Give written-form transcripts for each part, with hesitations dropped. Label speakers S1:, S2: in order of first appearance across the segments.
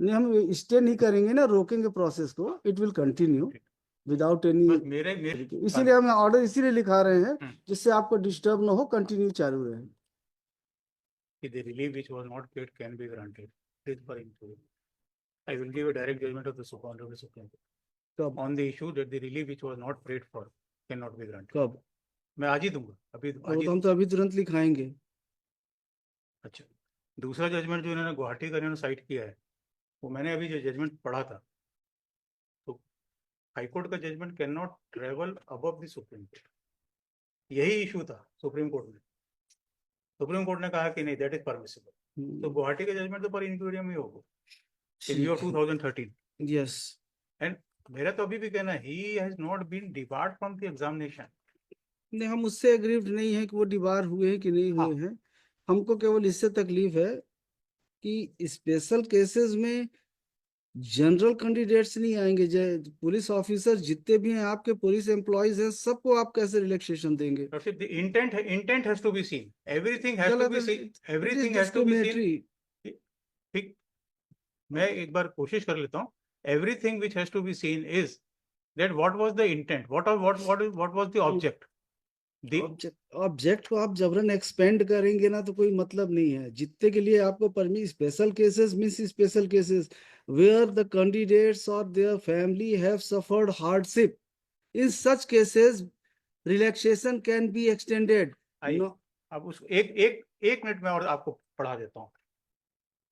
S1: नहीं, हम स्टे नहीं करेंगे ना, रोकेंगे प्रोसेस को, it will continue without any.
S2: मेरे
S1: इसीलिए हम ऑर्डर इसीलिए लिखा रहे हैं जिससे आपको डिस्टर्ब ना हो, कंटिन्यू चालू रहे।
S2: The relief which was not paid can be granted. This for include. I will give a direct judgment of the Supreme Court on the issue that the relief which was not paid for cannot be granted.
S1: कब?
S2: मैं आज ही दूंगा, अभी आज ही।
S1: हम तो अभी तुरंत लिखाएंगे।
S2: अच्छा, दूसरा जजमेंट जो इन्होंने गुवाहाटी का इन्होंने साइट किया है, वो मैंने अभी जो जजमेंट पढ़ा था, तो हाईकोर्ट का judgment can not travel above the supreme court, यही इशू था सुप्रीम कोर्ट में। सुप्रीम कोर्ट ने कहा कि नहीं, दैट इज परमिसिबल। तो गुवाहाटी का जजमेंट तो पर इंक्यूरियम ही होगा इन ईयर 2013।
S1: यस,
S2: एंड मेरा तो अभी भी कहना है, he has not been debarred from the examination.
S1: नहीं, हम उससे एग्रीव्ड नहीं है कि वो डिबार हुए हैं कि नहीं हुए हैं। हमको केवल इससे तकलीफ है कि स्पेशल केसेस में जनरल कैंडिडेट्स नहीं आएंगे। पुलिस ऑफिसर जितने भी हैं, आपके पुलिस एम्प्लॉयज हैं, सबको आप कैसे रिलैक्सेशन देंगे?
S2: Intent has to be seen, everything has to be seen, everything has to be seen. ठीक, मैं एक बार कोशिश कर लेता हूँ। Everything which has to be seen is that what was the intent, what was the object.
S1: Object को आप जबरन एक्सपेंड करेंगे ना तो कोई मतलब नहीं है। जितने के लिए आपको permit, special cases means special cases where the candidates और their family have suffered hardship, in such cases relaxation can be extended.
S2: अब उस एक मिनट में और आपको पढ़ा देता हूँ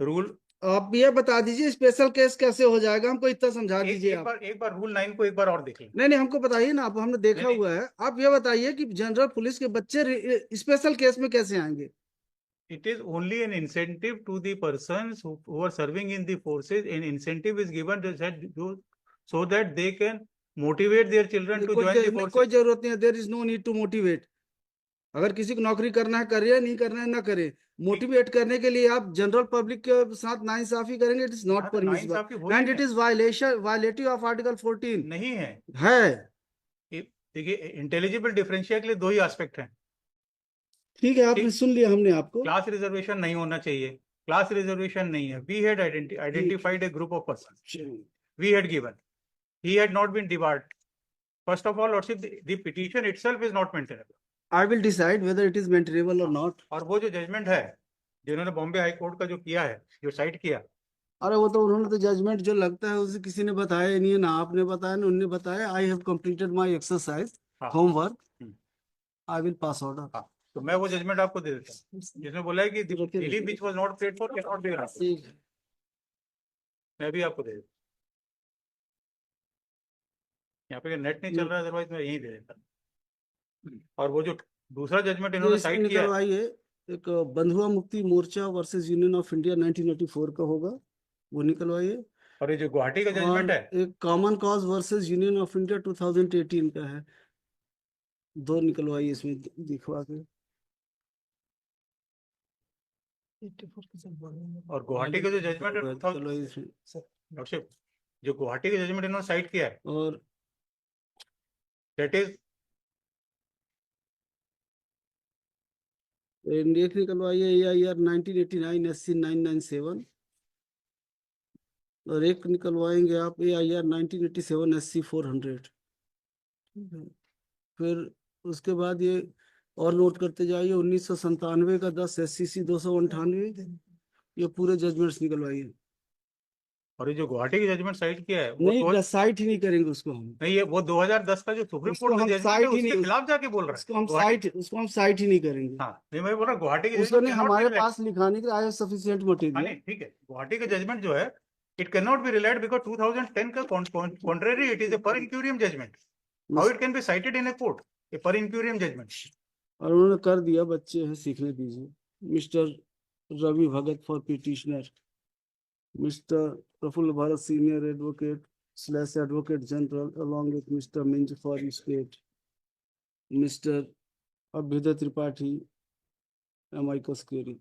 S2: रूल।
S1: आप ये बता दीजिए स्पेशल केस कैसे हो जाएगा, हमको इतना समझा दीजिए।
S2: एक बार रूल 9 को एक बार और देख लें।
S1: नहीं, हमको बताइए ना, आप, हमने देखा हुआ है। आप ये बताइए कि जनरल पुलिस के बच्चे स्पेशल केस में कैसे आएंगे?
S2: It is only an incentive to the persons who are serving in the forces. An incentive is given so that they can motivate their children to join the forces.
S1: कोई जरूरत नहीं है, there is no need to motivate. अगर किसी को नौकरी करना है करे, नहीं करना है ना करे। मोटिवेट करने के लिए आप जनरल पब्लिक के साथ नाइंसाफी करेंगे, it is not permissible and it is violative of article 14।
S2: नहीं है,
S1: देखिए
S2: इंटेलिजिबल डिफरेंशिया के लिए दो ही एस्पेक्ट हैं।
S1: ठीक है, आपने सुन लिया हमने आपको।
S2: क्लास रिजर्वेशन नहीं होना चाहिए, क्लास रिजर्वेशन नहीं है। We had identified a group of person, we had given, he had not been debarred. First of all, Lordship, the petition itself is not maintainable.
S1: I will decide whether it is maintainable or not.
S2: और वो जो judgement है जिन्होंने Bombay high court का जो किया है, जो साइट किया,
S1: अरे वो तो उन्होंने तो जजमेंट जो लगता है उसे किसी ने बताया नहीं है, ना आपने बताया ना उन्होंने बताया। I have completed my exercise homework, I will pass order.
S2: तो मैं वो जजमेंट आपको दे देता हूँ जिसमें बोला है कि relief which was not paid for can not be granted. मैं भी आपको दे देता हूँ। यहाँ पे नेट नहीं चल रहा है, अदरवाइज मैं यही दे देता। और वो जो दूसरा जजमेंट इन्होंने साइट किया है,
S1: एक बंधुआ Mukti Morcha versus union of India 1984 का होगा, वो निकलवाइए।
S2: और ये जो गुवाहाटी का जजमेंट है,
S1: एक common cause versus union of India 2018 का है, दो निकलवाइए इसमें दिखवा के।
S2: और गुवाहाटी का जो जजमेंट है, जो गुवाहाटी का जजमेंट इन्होंने साइट किया है, और दैट इज
S1: एक निकलवाइए AIR 1989 SC 997, और एक निकलवाएंगे आप AIR 1987 SC 400। फिर उसके बाद ये और नोट करते जाइए, 1997 का 10 SCC 298, ये पूरे जजमेंट्स निकलवाइए।
S2: और ये जो गुवाहाटी की जजमेंट साइट किया है, वो
S1: नहीं, साइट ही नहीं करेंगे उसको हम।
S2: नहीं, ये वो 2010 का जो सुप्रीम कोर्ट का जजमेंट है उसके खिलाफ जाके बोल रहा है,
S1: उसको हम साइट ही नहीं करेंगे।
S2: हाँ, नहीं, मैं बोल रहा गुवाहाटी के
S1: उसको नहीं, हमारे पास लिखाने के लिए आई हैव सफिशिएंट मटेरियल।
S2: ठीक है, गुवाहाटी का जजमेंट जो है, it can not be relied because 2010 का contrary, it is a per incuriam judgment. How it can be cited in a court, a per incuriam judgement?
S1: और उन्होंने कर दिया, बच्चे हैं, सीखने दीजिए। Mister Ravi Bhagat for petitioner, mister Prafull Bharat senior advocate / advocate general along with Mr. Minj for state, Mr. Abhyuday Tripathi, amicus curiae.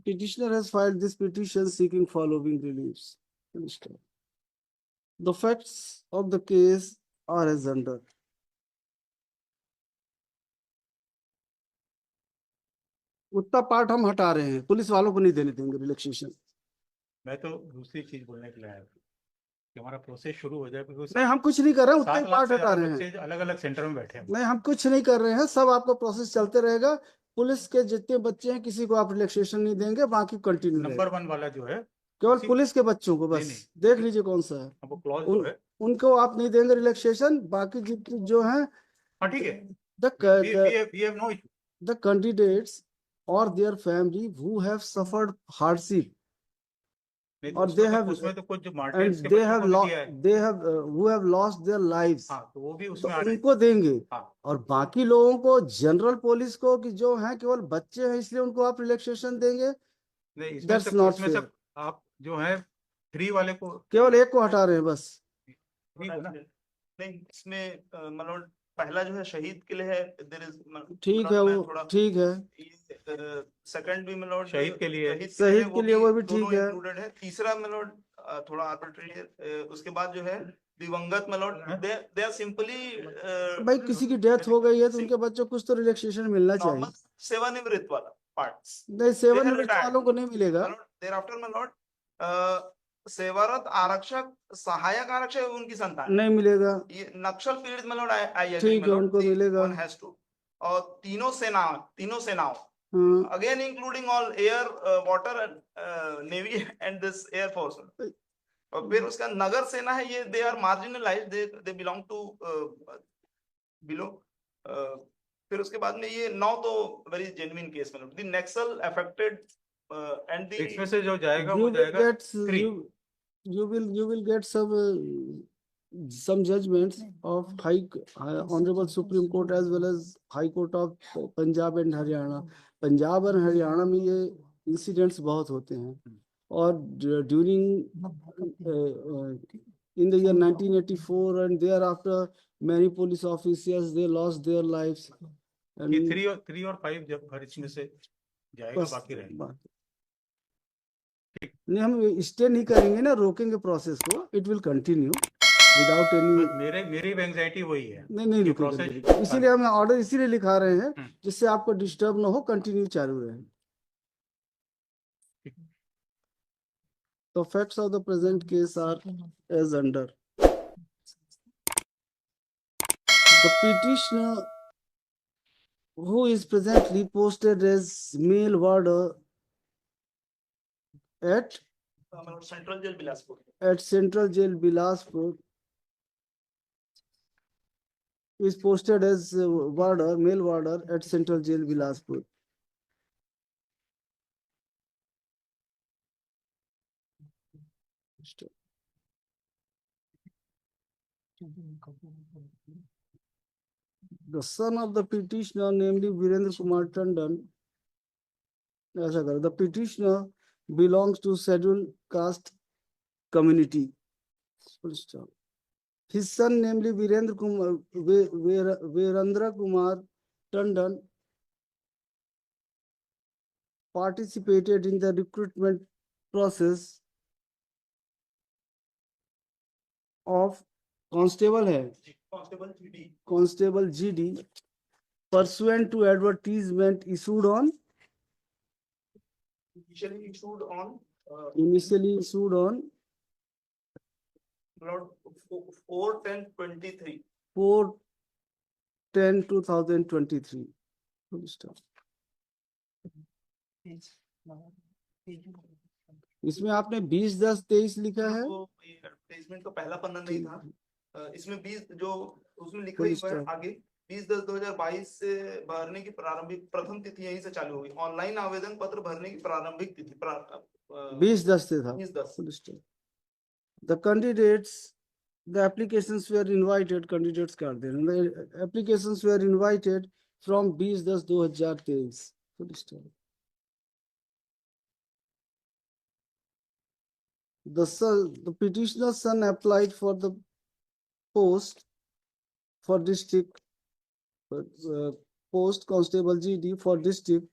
S1: Petitioner has filed this petition seeking following reliefs. The facts of the case are as under. उतना part हम हटा रहे हैं, police वालों को नहीं देने देंगे रिलैक्सेशन।
S2: मैं तो दूसरी चीज बोलने के लिए आया था कि हमारा प्रोसेस शुरू हो जाए, बिकॉज
S1: नहीं हम कुछ नहीं कर रहे हैं, उतना
S2: 7
S1: ही
S2: लाख
S1: पार्ट
S2: से
S1: हटा
S2: ज्यादा
S1: रहे हैं।
S2: बच्चे अलग अलग सेंटर में बैठे हैं।
S1: नहीं हम कुछ नहीं कर रहे हैं, सब आपका प्रोसेस चलते रहेगा। पुलिस के जितने बच्चे हैं किसी को आप रिलैक्सेशन नहीं देंगे, बाकी कंटिन्यू रहेगा।
S2: नंबर 1 वाला जो है
S1: केवल
S2: उसी
S1: पुलिस के बच्चों को
S2: नहीं
S1: बस
S2: नहीं
S1: देख लीजिए कौन सा है।
S2: अब वो क्लॉज जो
S1: उन
S2: है।
S1: उनको आप नहीं देंगे रिलैक्सेशन, बाकी जितने जो हैं
S2: हाँ ठीक है,
S1: the
S2: we have no issue।
S1: the candidates or their family who have suffered hardship
S2: नहीं तो
S1: or they
S2: उसमें तो
S1: have
S2: उसमें तो कुछ जो मार्टियर्स
S1: and
S2: के
S1: they
S2: बच्चों
S1: have
S2: को भी
S1: lost
S2: दिया है।
S1: they have who have lost their lives,
S2: हाँ तो वो भी
S1: तो
S2: उसमें आ रहे हैं।
S1: उनको देंगे।
S2: हाँ
S1: और बाकी लोगों को, जनरल पुलिस को, कि जो है केवल बच्चे हैं इसलिए उनको आप रिलैक्सेशन देंगे,
S2: नहीं
S1: दैट्स नॉट
S2: इसमें से
S1: फेयर।
S2: आप जो है 3 वाले को
S1: केवल एक को हटा रहे हैं बस।
S2: ठीक है ना।
S3: नहीं इसमें मतलब पहला जो है शहीद के लिए है, देयर इज
S1: ठीक है वो,
S3: थोड़ा
S1: ठीक है।
S3: सेकंड भी मतलब
S2: शहीद के लिए
S1: शहीद के लिए वो भी
S3: दोनों
S1: ठीक है।
S3: इंक्लूडेड है। तीसरा मतलब थोड़ा आर्बिट्रेरी है। उसके बाद जो है दिवंगत मतलब दे आर सिंपली
S1: भाई किसी की डेथ हो गई है तो उनके बच्चों को कुछ तो रिलैक्सेशन मिलना चाहिए।
S3: नॉर्मल सेवानिवृत्त वाला पार्ट्स
S1: नहीं, सेवानिवृत्त वालों को नहीं मिलेगा।
S3: देयर आफ्टर मतलब सेवारत आरक्षक, सहायक आरक्षक उनकी संतान
S1: नहीं मिलेगा।
S3: ये नक्सल पीड़ित मतलब आई एग्री
S1: ठीक है, उनको मिलेगा।
S3: One has to. और तीनों सेनाओं
S1: हाँ
S3: again including all air water navy and this air force. और फिर उसका नगर सेना है, ये they are marginalized, they belong to below. फिर उसके बाद में ये 9 तो वेरी जेन्युइन केस मतलब the Naxal affected and the
S2: इसमें से जो जाएगा
S1: you
S2: वो
S1: will
S2: जाएगा
S1: get
S2: 3।
S1: you will get some judgments of honorable Supreme Court as well as High Court of Punjab and Haryana। Punjab और हरियाणा में ये इंसिडेंट्स बहुत होते हैं। और during in the year 1984 and thereafter many police officers they lost their lives
S2: ये
S1: and
S2: 3 और 5 जब हर इसमें से जाएगा
S1: बस
S2: बाकी रहेगा।
S1: बात नहीं, हम स्टे नहीं करेंगे ना, रोकेंगे प्रोसेस को, it will continue without any.
S2: बस मेरी एंजाइटी वही है
S1: नहीं
S2: कि
S1: रुकेगा,
S2: प्रोसेस
S1: इसीलिए हम ऑर्डर इसीलिए लिखा रहे हैं जिससे आपको डिस्टर्ब ना हो, कंटिन्यू चालू रहे। तो facts of the present case are as under. The petitioner who is presently posted as male warder at
S3: central jail Bilaspur
S1: Central Jail Bilaspur is posted as warder, male warder at Central Jail Bilaspur. The son of the petitioner, namely Virendra Kumar Tandon, the petitioner belongs to scheduled caste community. His son, namely Virendra Kumar Tandon, participated in the recruitment process of constable है constable GD pursuant to advertisement issued on
S3: initially issued on Lord 4/10/23
S1: 4/10/2023. इसमें आपने 20/10/23 लिखा है।
S3: वो advertisement का पहला पन्ना नहीं था। इसमें 20 जो उसमें लिखा हुआ है आगे 20/10/2022 से भरने की प्रारंभिक प्रथम तिथि यहीं से चालू हुई। ऑनलाइन आवेदन पत्र भरने की प्रारंभिक तिथि
S1: 20/10 से था।
S3: 20/10।
S1: The candidates, the applications were invited, candidates कर दे रहे हैं। The applications were invited from 20/10/2023. The petitioner's son applied for the post for district post constable GD for district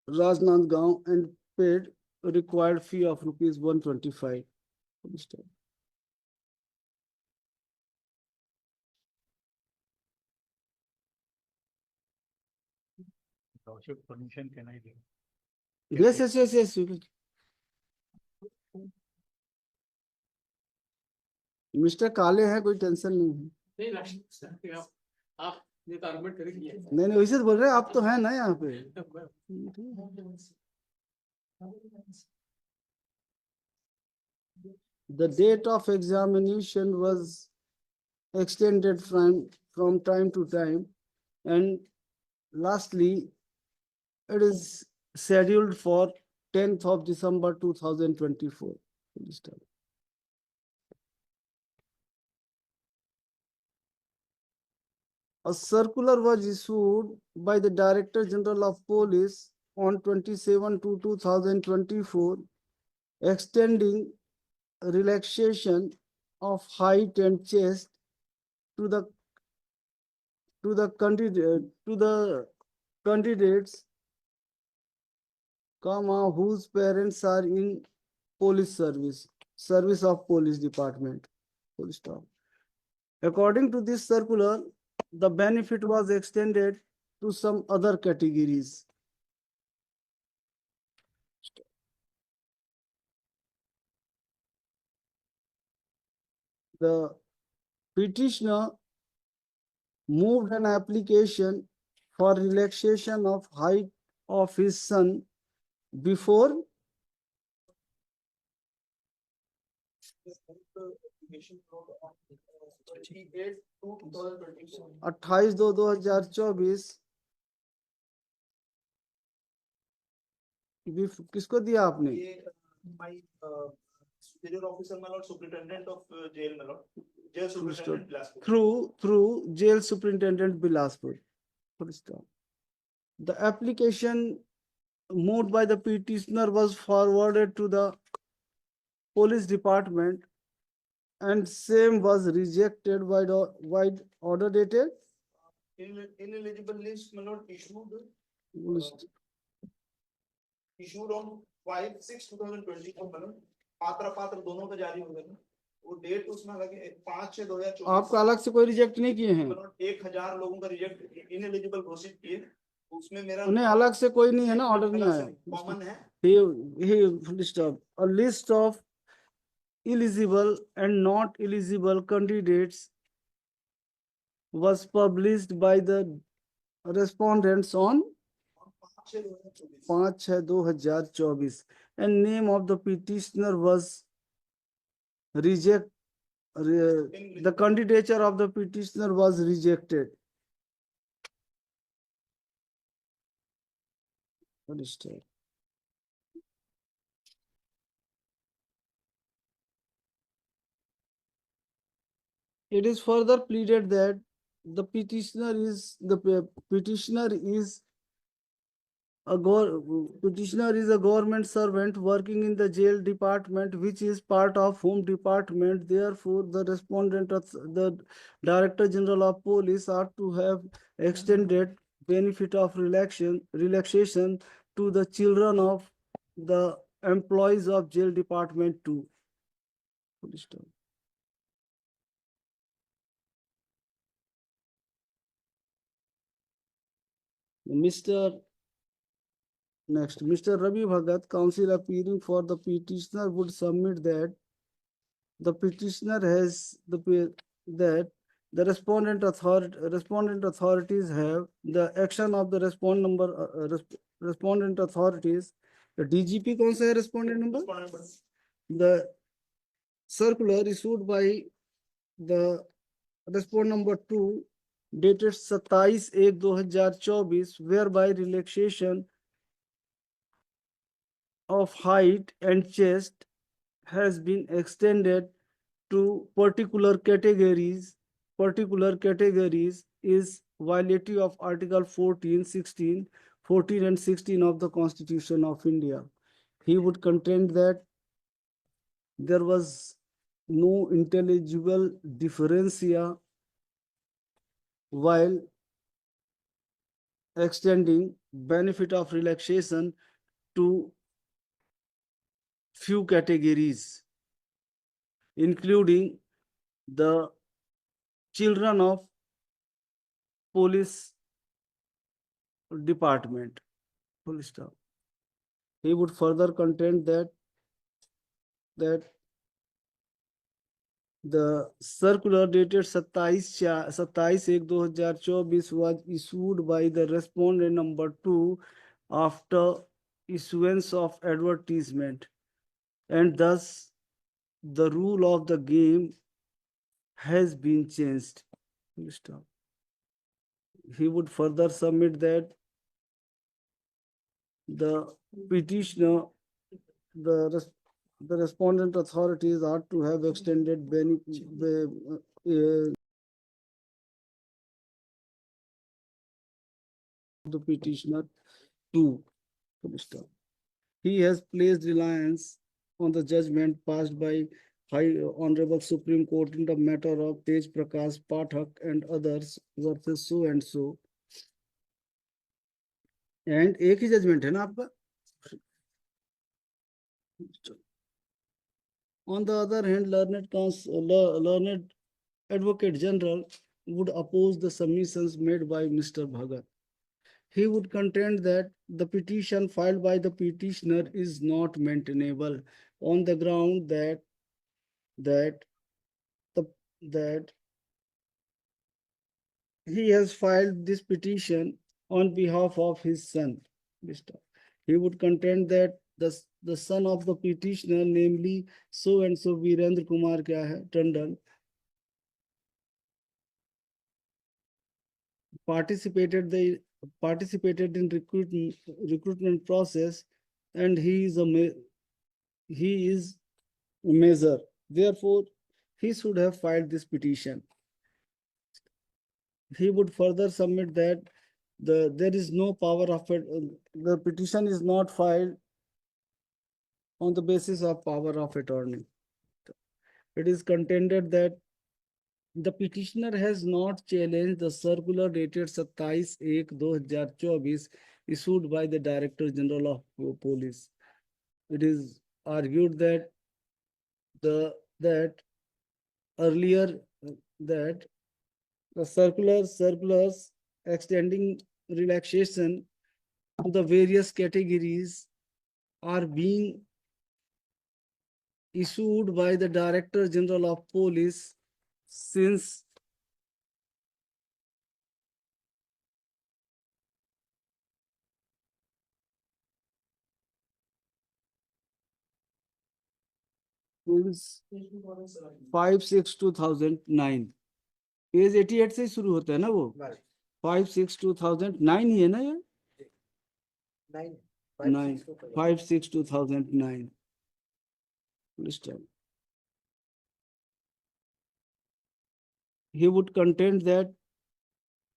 S1: Rajnandgaon and paid required fee of rupees 125.
S2: with permission, can I give?
S1: Yes, yes, yes, yes. You can. Mister काले हैं, कोई tension नहीं है।
S4: नहीं last आप ये तो argument करेंगे
S1: नहीं नहीं, वैसे तो बोल रहे हैं, आप तो हैं ना यहाँ पे। The date of examination was extended from time to time, and lastly, it is scheduled for 10th of December 2024. A circular was issued by the Director General of Police on 27/2/2024, extending relaxation of height and chest to the candidates, whose parents are in police service of police department. Full stop. According to this circular, the benefit was extended to some other categories. The petitioner moved an application for relaxation of height of his son before 28/2/2024। किसको दिया आपने?
S3: My superior officer, my lord, superintendent of jail, my lord, jail superintendent Bilaspur.
S1: Through jail superintendent Bilaspur. Full stop. The application moved by the petitioner was forwarded to the police department, and same was rejected by the wide order dated
S3: Ineligible list, my lord,
S1: list.
S3: issued on 5/6/2024, my lord. पात्र दोनों का जारी हो गया। वो date उसमें लगे 5/6/2024।
S1: आपका अलग से कोई रिजेक्ट नहीं किए हैं?
S3: 1000 लोगों का रिजेक्ट इनएलिजिबल घोषित किए, उसमें मेरा
S1: उन्हें अलग से कोई नहीं है ना, ऑर्डर नहीं आया।
S3: कॉमन है।
S1: Full stop. A list of eligible and not eligible candidates was published by the respondents on 5/6/2024, and name of the petitioner was the candidature of the petitioner was rejected. Full stop. It is further pleaded that the petitioner is a government servant working in the jail department, which is part of Home Department. Therefore, the respondent of the Director General of Police ought to have extended benefit of relaxation to the children of the employees of jail department too. Full stop. Mr. Ravi Bhagat, counsel appearing for the petitioner, would submit that the petitioner has that the respondent authorities have the action of the respondent authorities. The DGP कौन सा है respondent number? The circular issued by the respondent number 2 dated 27/1/2024, whereby relaxation of height and chest has been extended to particular categories is violative of Article 14, 16 and 16 of the Constitution of India. He would contend that there was no intelligible differentia while extending benefit of relaxation to few categories, including the children of police department. full stop. He would further contend that the circular dated 27/1/2024 was issued by the respondent number 2 after issuance of advertisement, and thus the rule of the game has been changed. Full stop. He would further submit that the petitioner, the respondent authorities ought to have extended the petitioner to. Full stop. He has placed reliance on the judgment passed by High Honorable Supreme Court in the matter of Tej Prakash Pathak and others versus so and so. And एक ही judgement है ना आपका? On the other hand, learned Advocate General would oppose the submissions made by Mr. Bhagat. He would contend that the petition filed by the petitioner is not maintainable on the ground that he has filed this petition on behalf of his son. He would contend that the son of the petitioner, namely so and so Virendra Kumar क्या है Tandon, participated in recruitment process, and he is a measure. Therefore, he should have filed this petition. He would further submit that there is no power of it. The petition is not filed on the basis of power of attorney. It is contended that the petitioner has not challenged the circular dated 27/1/2024 issued by the Director General of Police. It is argued that earlier that the circulars extending relaxation to the various categories are being issued by the Director General of Police since since 5/6/2009. Page 88 से शुरू होता है ना वो 5/6/2009 ही है ना ये 5/6/2009. He would contend that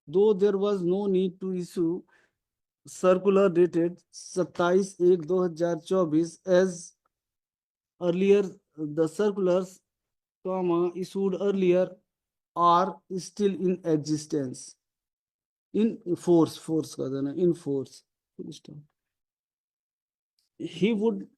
S1: though there was no need to issue circular dated 27/1/2024 as earlier the circulars issued earlier are still in existence, in force. He would